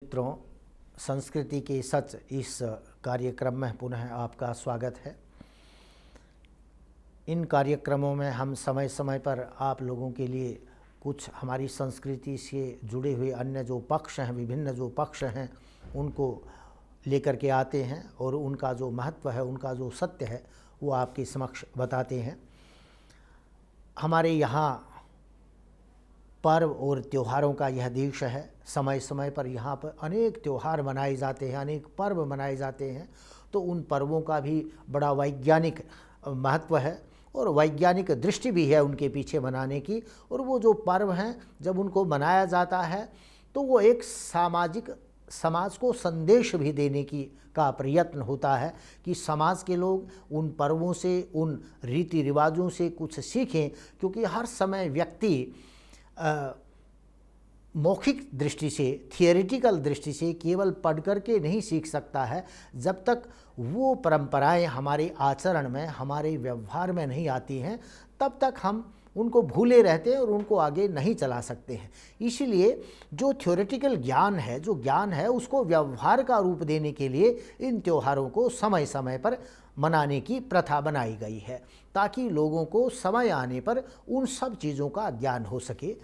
मित्रों, संस्कृति के सच इस कार्यक्रम में पुनः आपका स्वागत है। इन कार्यक्रमों में हम समय समय पर आप लोगों के लिए कुछ हमारी संस्कृति से जुड़े हुए अन्य जो पक्ष हैं, विभिन्न जो पक्ष हैं, उनको लेकर के आते हैं और उनका जो महत्व है, उनका जो सत्य है, वो आपके समक्ष बताते हैं। हमारे यहाँ पर्व और त्योहारों का यह देश है। समय समय पर यहाँ पर अनेक त्यौहार मनाए जाते हैं, अनेक पर्व मनाए जाते हैं। तो उन पर्वों का भी बड़ा वैज्ञानिक महत्व है और वैज्ञानिक दृष्टि भी है उनके पीछे मनाने की। और वो जो पर्व हैं, जब उनको मनाया जाता है तो वो एक समाज को संदेश भी देने का प्रयत्न होता है कि समाज के लोग उन पर्वों से, उन रीति रिवाजों से कुछ सीखें। क्योंकि हर समय व्यक्ति मौखिक दृष्टि से, थियोरेटिकल दृष्टि से केवल पढ़ कर के नहीं सीख सकता है। जब तक वो परंपराएं हमारे आचरण में, हमारे व्यवहार में नहीं आती हैं, तब तक हम उनको भूले रहते हैं और उनको आगे नहीं चला सकते हैं। इसीलिए जो थियोरेटिकल ज्ञान है, जो ज्ञान है, उसको व्यवहार का रूप देने के लिए इन त्योहारों को समय समय पर मनाने की प्रथा बनाई गई है, ताकि लोगों को समय आने पर उन सब चीज़ों का ज्ञान हो सके।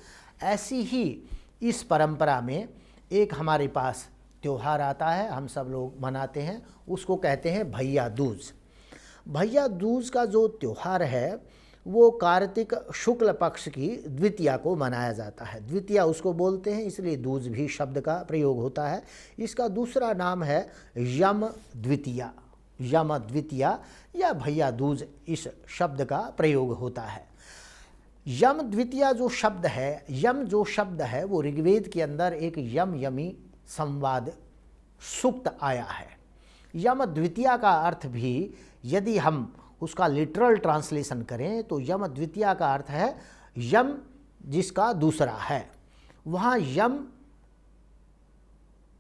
ऐसी ही इस परंपरा में एक हमारे पास त्यौहार आता है, हम सब लोग मनाते हैं, उसको कहते हैं भैया दूज। भैया दूज का जो त्यौहार है वो कार्तिक शुक्ल पक्ष की द्वितीया को मनाया जाता है। द्वितीया उसको बोलते हैं, इसलिए दूज भी शब्द का प्रयोग होता है। इसका दूसरा नाम है यम द्वितीया। यम द्वितीया या भैया दूज इस शब्द का प्रयोग होता है। यम द्वितीया जो शब्द है, यम जो शब्द है, वो ऋग्वेद के अंदर एक यम यमी संवाद सूक्त आया है। यम द्वितीया का अर्थ भी यदि हम उसका लिटरल ट्रांसलेशन करें तो यम द्वितीया का अर्थ है यम जिसका दूसरा है। वहाँ यम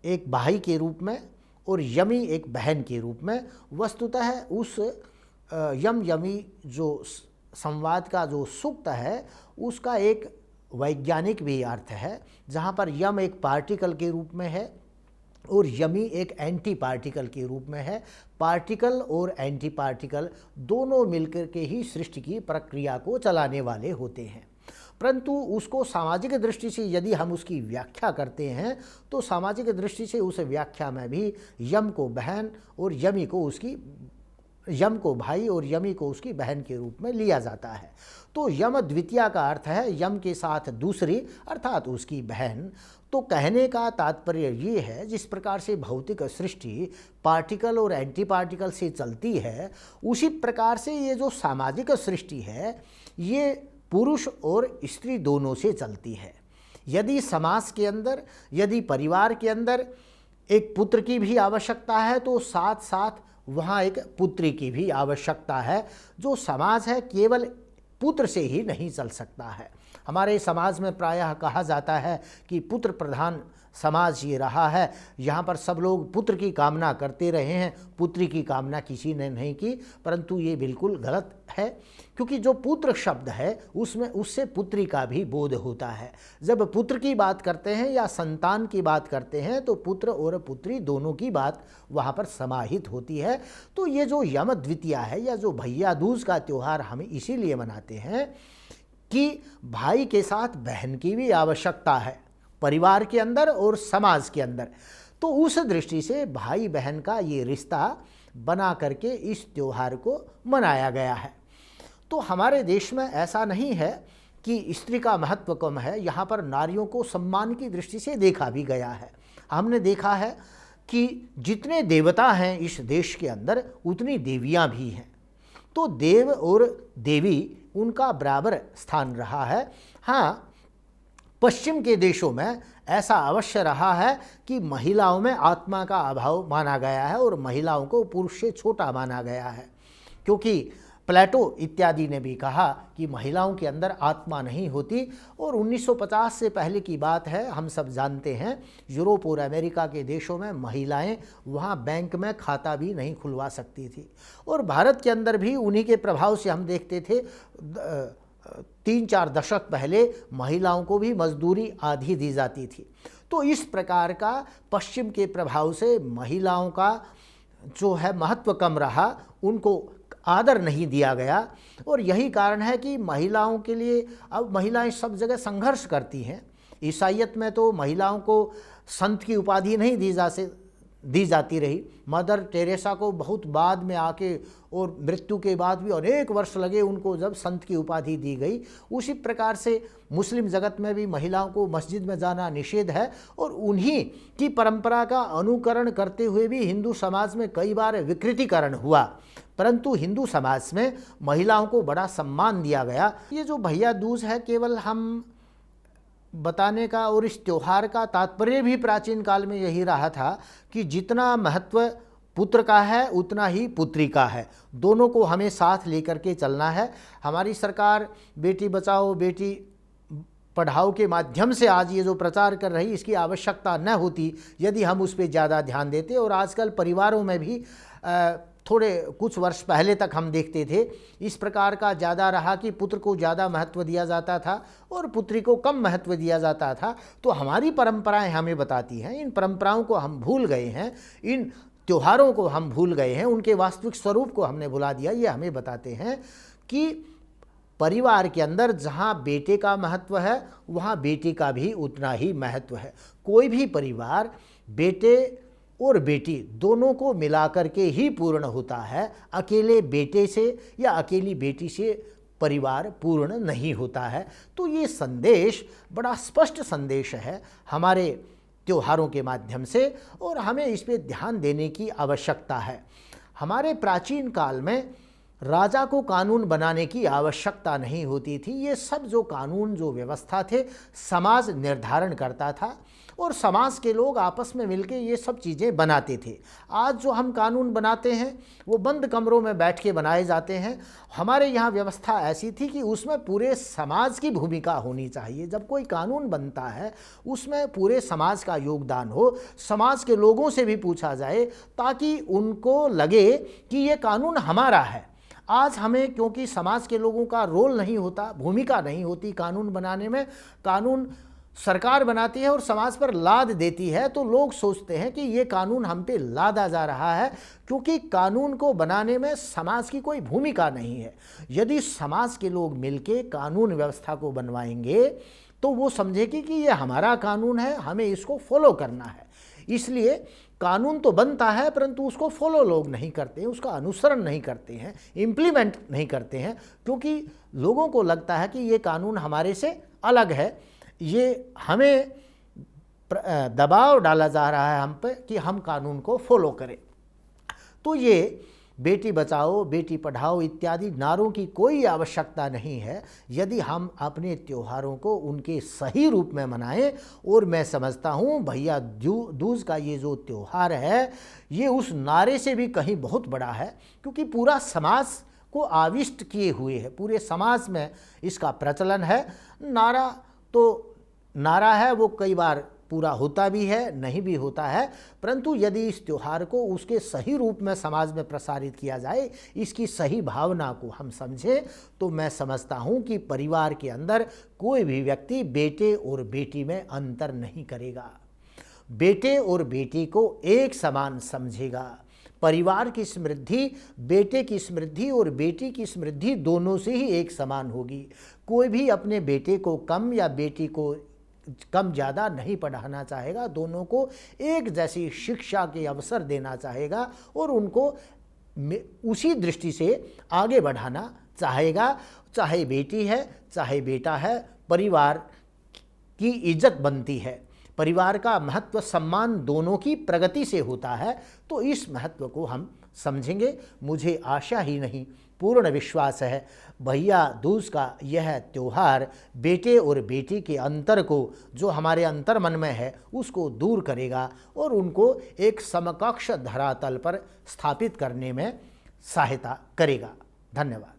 एक भाई के रूप में और यमी एक बहन के रूप में, वस्तुतः उस यम यमी जो संवाद का जो सूक्त है उसका एक वैज्ञानिक भी अर्थ है, जहाँ पर यम एक पार्टिकल के रूप में है और यमी एक एंटी पार्टिकल के रूप में है। पार्टिकल और एंटी पार्टिकल दोनों मिलकर के ही सृष्टि की प्रक्रिया को चलाने वाले होते हैं। परंतु उसको सामाजिक दृष्टि से यदि हम उसकी व्याख्या करते हैं तो सामाजिक दृष्टि से उस व्याख्या में भी यम को बहन और यमी को उसकी, यम को भाई और यमी को उसकी बहन के रूप में लिया जाता है। तो यम द्वितीया का अर्थ है यम के साथ दूसरी, अर्थात उसकी बहन। तो कहने का तात्पर्य ये है, जिस प्रकार से भौतिक सृष्टि पार्टिकल और एंटी पार्टिकल से चलती है, उसी प्रकार से ये जो सामाजिक सृष्टि है ये पुरुष और स्त्री दोनों से चलती है। यदि समाज के अंदर, यदि परिवार के अंदर एक पुत्र की भी आवश्यकता है तो साथ साथ वहाँ एक पुत्री की भी आवश्यकता है। जो समाज है केवल पुत्र से ही नहीं चल सकता है। हमारे समाज में प्रायः कहा जाता है कि पुत्र प्रधान समाज ये रहा है। यहाँ पर सब लोग पुत्र की कामना करते रहे हैं, पुत्री की कामना किसी ने नहीं की। परंतु ये बिल्कुल गलत है, क्योंकि जो पुत्र शब्द है उसमें उससे पुत्री का भी बोध होता है। जब पुत्र की बात करते हैं या संतान की बात करते हैं तो पुत्र और पुत्री दोनों की बात वहाँ पर समाहित होती है। तो ये जो यम द्वितीया है या जो भैया दूज का त्यौहार हम इसीलिए मनाते हैं कि भाई के साथ बहन की भी आवश्यकता है परिवार के अंदर और समाज के अंदर। तो उस दृष्टि से भाई बहन का ये रिश्ता बना करके इस त्यौहार को मनाया गया है। तो हमारे देश में ऐसा नहीं है कि स्त्री का महत्व कम है, यहाँ पर नारियों को सम्मान की दृष्टि से देखा भी गया है। हमने देखा है कि जितने देवता हैं इस देश के अंदर उतनी देवियाँ भी हैं। तो देव और देवी उनका बराबर स्थान रहा है। हाँ, पश्चिम के देशों में ऐसा अवश्य रहा है कि महिलाओं में आत्मा का अभाव माना गया है और महिलाओं को पुरुष से छोटा माना गया है, क्योंकि प्लेटो इत्यादि ने भी कहा कि महिलाओं के अंदर आत्मा नहीं होती। और 1950 से पहले की बात है, हम सब जानते हैं यूरोप और अमेरिका के देशों में महिलाएं वहाँ बैंक में खाता भी नहीं खुलवा सकती थी। और भारत के अंदर भी उन्हीं के प्रभाव से हम देखते थे 3-4 दशक पहले महिलाओं को भी मजदूरी आधी दी जाती थी। तो इस प्रकार का पश्चिम के प्रभाव से महिलाओं का जो है महत्व कम रहा, उनको आदर नहीं दिया गया। और यही कारण है कि महिलाओं के लिए अब महिलाएं सब जगह संघर्ष करती हैं। ईसाईयत में तो महिलाओं को संत की उपाधि नहीं दी जाती रही। मदर टेरेसा को बहुत बाद में आके और मृत्यु के बाद भी अनेक वर्ष लगे उनको जब संत की उपाधि दी गई। उसी प्रकार से मुस्लिम जगत में भी महिलाओं को मस्जिद में जाना निषेध है और उन्हीं की परंपरा का अनुकरण करते हुए भी हिंदू समाज में कई बार विकृतीकरण हुआ, परंतु हिंदू समाज में महिलाओं को बड़ा सम्मान दिया गया। ये जो भैया दूज है केवल हम बताने का और इस त्यौहार का तात्पर्य भी प्राचीन काल में यही रहा था कि जितना महत्व पुत्र का है उतना ही पुत्री का है, दोनों को हमें साथ लेकर के चलना है। हमारी सरकार बेटी बचाओ बेटी पढ़ाओ के माध्यम से आज ये जो प्रचार कर रही, इसकी आवश्यकता न होती यदि हम उस पर ज़्यादा ध्यान देते। और आजकल परिवारों में भी थोड़े कुछ वर्ष पहले तक हम देखते थे इस प्रकार का ज़्यादा रहा कि पुत्र को ज़्यादा महत्व दिया जाता था और पुत्री को कम महत्व दिया जाता था। तो हमारी परंपराएं हमें बताती हैं, इन परंपराओं को हम भूल गए हैं, इन त्योहारों को हम भूल गए हैं, उनके वास्तविक स्वरूप को हमने भुला दिया। ये हमें बताते हैं कि परिवार के अंदर जहाँ बेटे का महत्व है वहाँ बेटी का भी उतना ही महत्व है। कोई भी परिवार बेटे और बेटी दोनों को मिलाकर के ही पूर्ण होता है। अकेले बेटे से या अकेली बेटी से परिवार पूर्ण नहीं होता है। तो ये संदेश बड़ा स्पष्ट संदेश है हमारे त्योहारों के माध्यम से और हमें इस पे ध्यान देने की आवश्यकता है। हमारे प्राचीन काल में राजा को कानून बनाने की आवश्यकता नहीं होती थी। ये सब जो कानून जो व्यवस्था थे समाज निर्धारण करता था और समाज के लोग आपस में मिलके ये सब चीज़ें बनाते थे। आज जो हम कानून बनाते हैं वो बंद कमरों में बैठ के बनाए जाते हैं। हमारे यहाँ व्यवस्था ऐसी थी कि उसमें पूरे समाज की भूमिका होनी चाहिए। जब कोई कानून बनता है उसमें पूरे समाज का योगदान हो, समाज के लोगों से भी पूछा जाए ताकि उनको लगे कि ये कानून हमारा है। आज हमें क्योंकि समाज के लोगों का रोल नहीं होता, भूमिका नहीं होती कानून बनाने में, कानून सरकार बनाती है और समाज पर लाद देती है, तो लोग सोचते हैं कि ये कानून हम पे लादा जा रहा है क्योंकि कानून को बनाने में समाज की कोई भूमिका नहीं है। यदि समाज के लोग मिलके कानून व्यवस्था को बनवाएंगे तो वो समझेगी कि ये हमारा कानून है, हमें इसको फॉलो करना है। इसलिए कानून तो बनता है परंतु उसको फॉलो लोग नहीं करते हैं, उसका अनुसरण नहीं करते हैं, इम्प्लीमेंट नहीं करते हैं, क्योंकि लोगों को लगता है कि ये कानून हमारे से अलग है, ये हमें दबाव डाला जा रहा है हम पे कि हम कानून को फॉलो करें। तो ये बेटी बचाओ बेटी पढ़ाओ इत्यादि नारों की कोई आवश्यकता नहीं है यदि हम अपने त्योहारों को उनके सही रूप में मनाएं। और मैं समझता हूँ भैया दूज का ये जो त्योहार है ये उस नारे से भी कहीं बहुत बड़ा है, क्योंकि पूरा समाज को आविष्ट किए हुए है, पूरे समाज में इसका प्रचलन है। नारा है वो कई बार पूरा होता भी है, नहीं भी होता है, परंतु यदि इस त्योहार को उसके सही रूप में समाज में प्रसारित किया जाए, इसकी सही भावना को हम समझें, तो मैं समझता हूँ कि परिवार के अंदर कोई भी व्यक्ति बेटे और बेटी में अंतर नहीं करेगा, बेटे और बेटी को एक समान समझेगा। परिवार की समृद्धि बेटे की समृद्धि और बेटी की समृद्धि दोनों से ही एक समान होगी। कोई भी अपने बेटे को कम या बेटी को कम ज़्यादा नहीं पढ़ाना चाहेगा, दोनों को एक जैसी शिक्षा के अवसर देना चाहेगा और उनको उसी दृष्टि से आगे बढ़ाना चाहेगा। चाहे बेटी है चाहे बेटा है, परिवार की इज्जत बनती है, परिवार का महत्व सम्मान दोनों की प्रगति से होता है। तो इस महत्व को हम समझेंगे। मुझे आशा ही नहीं पूर्ण विश्वास है भैया दूज का यह त्यौहार बेटे और बेटी के अंतर को जो हमारे अंतर मन में है उसको दूर करेगा और उनको एक समकक्ष धरातल पर स्थापित करने में सहायता करेगा। धन्यवाद।